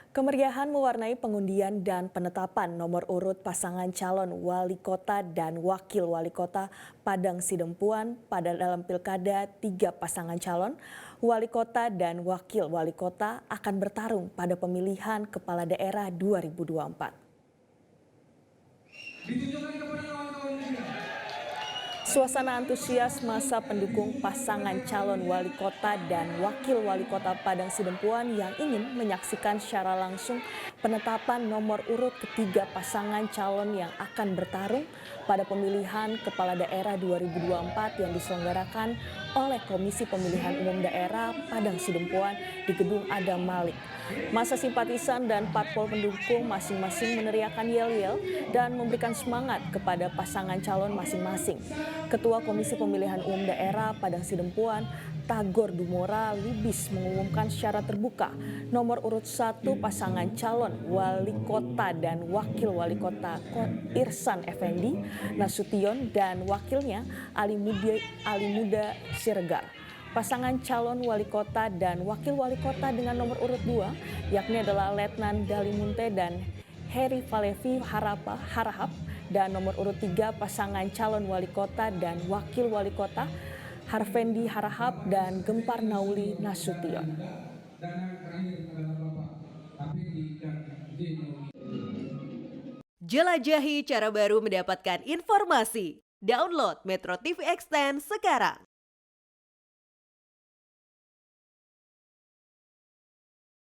Kemeriahan mewarnai pengundian dan penetapan nomor urut pasangan calon wali kota dan wakil wali kota Padang Sidempuan pada dalam pilkada 3 pasangan calon wali kota dan wakil wali kota akan bertarung pada pemilihan kepala daerah 2024. Suasana antusias masa pendukung pasangan calon wali kota dan wakil wali kota Padang Sidempuan yang ingin menyaksikan secara langsung penetapan nomor urut ketiga pasangan calon yang akan bertarung pada pemilihan kepala daerah 2024 yang diselenggarakan oleh Komisi Pemilihan Umum Daerah Padang Sidempuan di Gedung Adam Malik. Masa simpatisan dan parpol pendukung masing-masing meneriakan yel-yel dan memberikan semangat kepada pasangan calon masing-masing. Ketua Komisi Pemilihan Umum Daerah Padang Sidempuan, Tagor Dumora Lubis mengumumkan secara terbuka nomor urut 1 pasangan calon wali kota dan wakil wali kota Irsan Effendi Nasution dan wakilnya Ali Muda Siregar. Pasangan calon wali kota dan wakil wali kota dengan nomor urut 2 yakni adalah Letnan Dalimunte dan Heri Falevi Harahap, dan nomor urut 3 pasangan calon wali kota dan wakil wali kota Harvendi Harahap dan Gempar Nauli Nasution. Jelajahi cara baru mendapatkan informasi. Download Metro TV Extend sekarang.